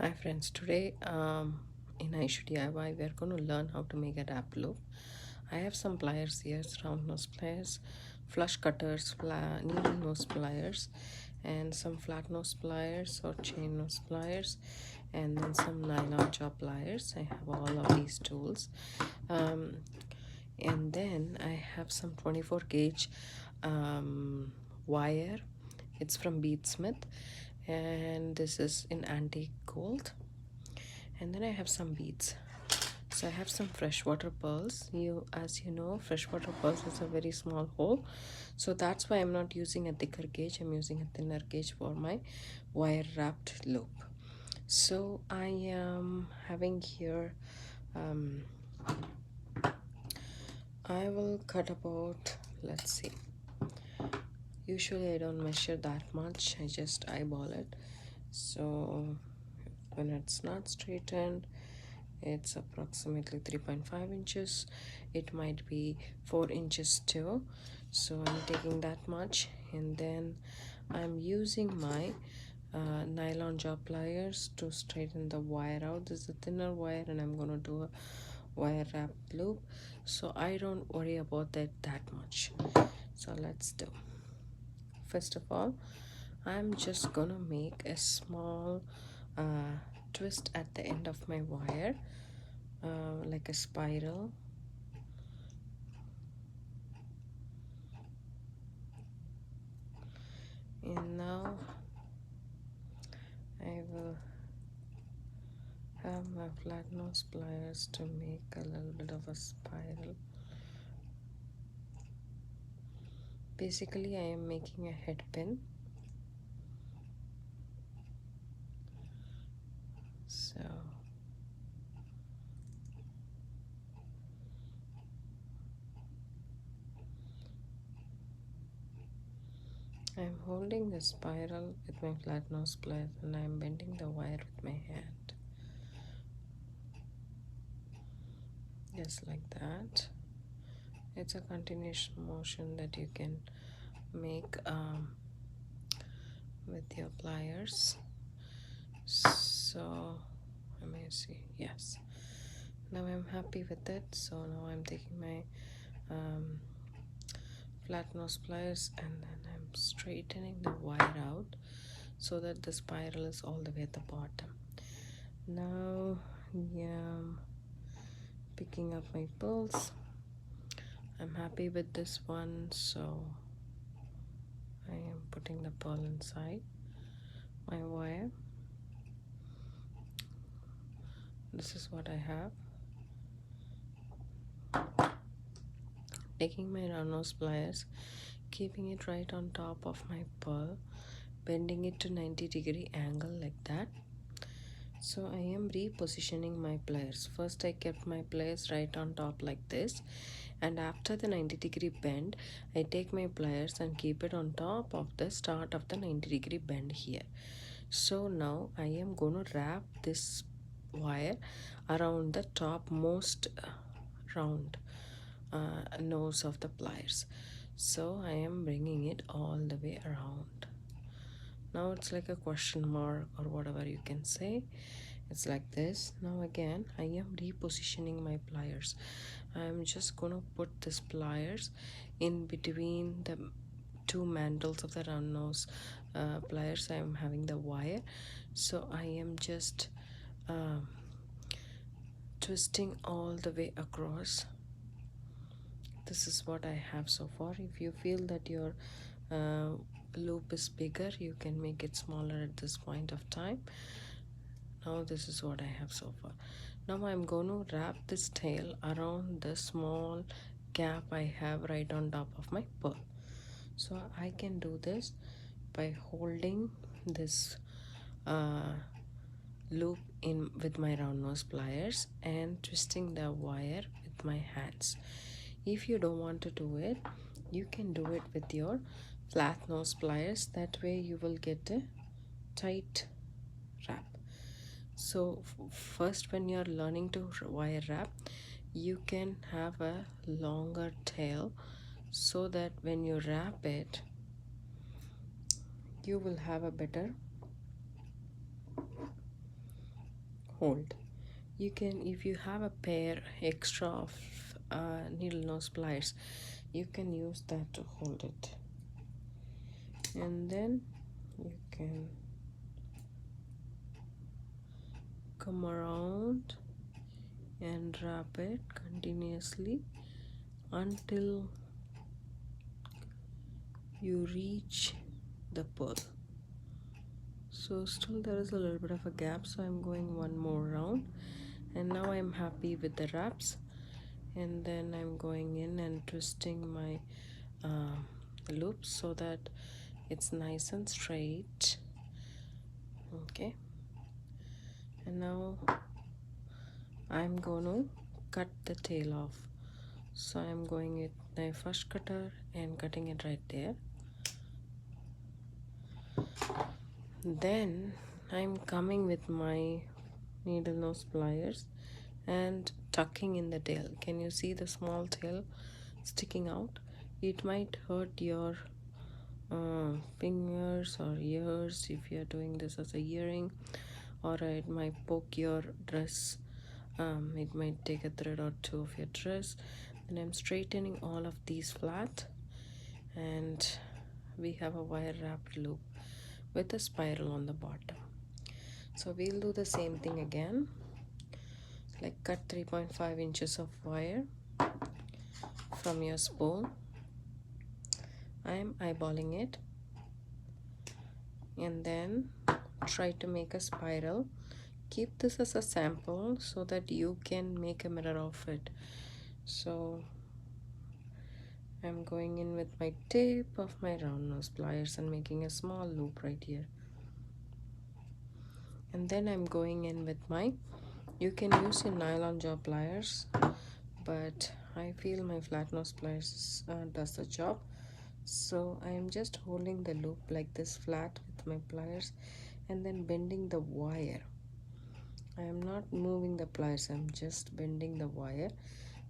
Hi friends, today in Aishudiy we are going to learn how to make a wrap loop. I have some pliers here, round nose pliers, flush cutters, needle nose pliers, and some flat nose pliers or chain nose pliers, and then some nylon jaw pliers. I have all of these tools. Um, and then I have some 24 gauge wire. It's from Beadsmith, and this is in antique gold. And then I have some beads. So I have some freshwater pearls. As you know, freshwater pearls is a very small hole, so that's why I'm not using a thicker gauge. I'm using a thinner gauge for my wire wrapped loop. So I am having here I will cut about, let's see, usually I don't measure that much, I just eyeball it. So when it's not straightened, it's approximately 3.5 inches. It might be 4 inches too, so I'm taking that much, and then I'm using my nylon jaw pliers to straighten the wire out. This is a thinner wire and I'm gonna do a wire wrap loop, so I don't worry about that much. So let's do. First of all, I'm just gonna make a small twist at the end of my wire, like a spiral. And now I will have my flat nose pliers to make a little bit of a spiral. Basically, I am making a head pin. So I'm holding the spiral with my flat nose pliers and I'm bending the wire with my hand. Just like that. It's a continuation motion that you can make with your pliers. So let me see. Yes, now I'm happy with it. So now I'm taking my flat nose pliers and then I'm straightening the wire out so that the spiral is all the way at the bottom. Now picking up my pearls. I'm happy with this one, so I am putting the pearl inside my wire. This is what I have. Taking my round nose pliers, keeping it right on top of my pearl, bending it to 90-degree angle like that. So I am repositioning my pliers. First I kept my pliers right on top like this, and after the 90-degree bend I take my pliers and keep it on top of the start of the 90-degree bend here. So now I am going to wrap this wire around the topmost round nose of the pliers. So I am bringing it all the way around. Now it's like a question mark or whatever you can say. It's like this. Now again I am repositioning my pliers. I'm just gonna put this pliers in between the two mandrels of the round nose pliers. I am having the wire, so I am just twisting all the way across. This is what I have so far. If you feel that your loop is bigger, you can make it smaller at this point of time. Now this is what I have so far. Now I'm going to wrap this tail around the small gap I have right on top of my pearl. So I can do this by holding this loop in with my round nose pliers and twisting the wire with my hands. If you don't want to do it, you can do it with your flat nose pliers. That way you will get a tight wrap. So first, when you're learning to wire wrap, you can have a longer tail so that when you wrap it, you will have a better hold. You can, if you have a pair extra of needle nose pliers, you can use that to hold it, and then you can come around and wrap it continuously until you reach the pearl. So still there is a little bit of a gap, so I'm going one more round, and now I'm happy with the wraps. And then I'm going in and twisting my loops so that it's nice and straight. Okay, and now I'm going to cut the tail off. So I'm going with my first cutter and cutting it right there. Then I'm coming with my needle nose pliers and tucking in the tail. Can you see the small tail sticking out? It might hurt your fingers or ears if you're doing this as a earring, or it might poke your dress. It might take a thread or two of your dress. And I'm straightening all of these flat, and we have a wire wrapped loop with a spiral on the bottom. So we'll do the same thing again, like cut 3.5 inches of wire from your spool. I'm eyeballing it, and then try to make a spiral. Keep this as a sample so that you can make a mirror of it. So I'm going in with my tip of my round nose pliers and making a small loop right here. And then I'm going in with my, you can use your nylon jaw pliers, but I feel my flat nose pliers does the job. So I am just holding the loop like this flat with my pliers and then bending the wire. I am not moving the pliers, I'm just bending the wire,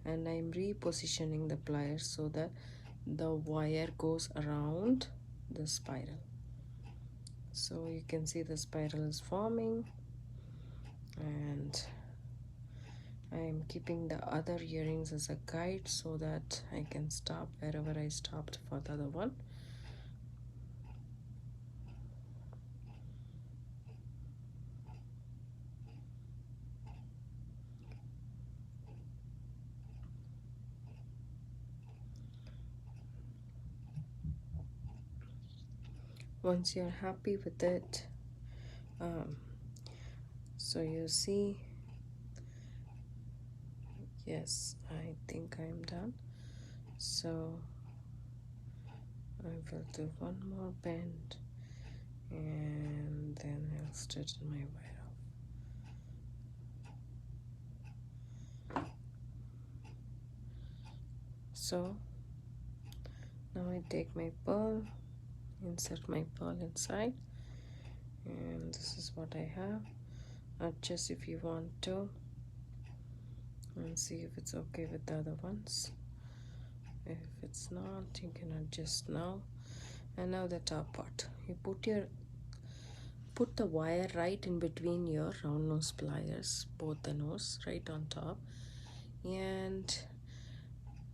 and I'm repositioning the pliers so that the wire goes around the spiral. So you can see the spiral is forming, and I am keeping the other earrings as a guide so that I can stop wherever I stopped for the other one. Once you're happy with it, so you see, yes, I think I'm done. So I will do one more bend, and then I'll straighten my wire off. So now I take my pearl, insert my pearl inside, and this is what I have. Adjust if you want to, and see if it's okay with the other ones. If it's not, you can adjust now. And now the top part, you put the wire right in between your round nose pliers, both the nose right on top, and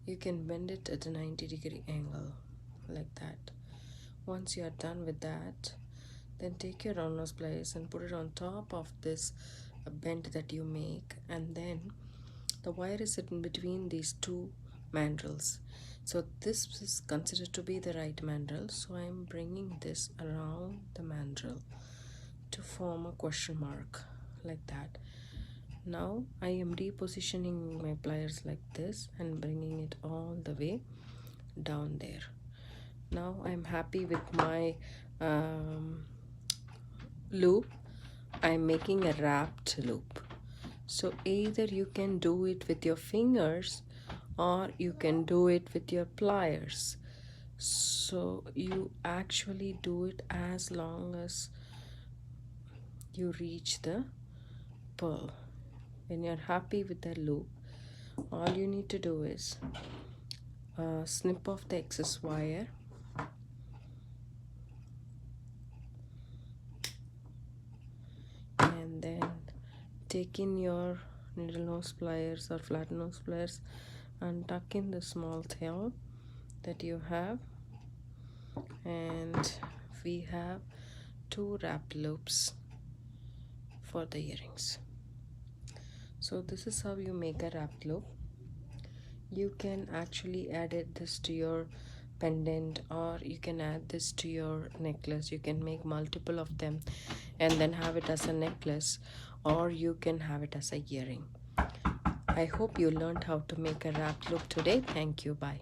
you can bend it at a 90-degree angle like that. Once you are done with that, then take your round nose pliers and put it on top of this bend that you make, and then the wire is in between these two mandrels. So this is considered to be the right mandrel, so I am bringing this around the mandrel to form a question mark like that. Now I am repositioning my pliers like this and bringing it all the way down there. Now I'm happy with my loop. I'm making a wrapped loop. So either you can do it with your fingers or you can do it with your pliers. So you actually do it as long as you reach the pearl. When you're happy with the loop, all you need to do is snip off the excess wire, and then take in your needle nose pliers or flat nose pliers and tuck in the small tail that you have, and we have 2 wrap loops for the earrings. So this is how you make a wrap loop. You can actually add this to your pendant, or you can add this to your necklace. You can make multiple of them and then have it as a necklace, or you can have it as a earring. I hope you learned how to make a wrap loop today. Thank you. Bye.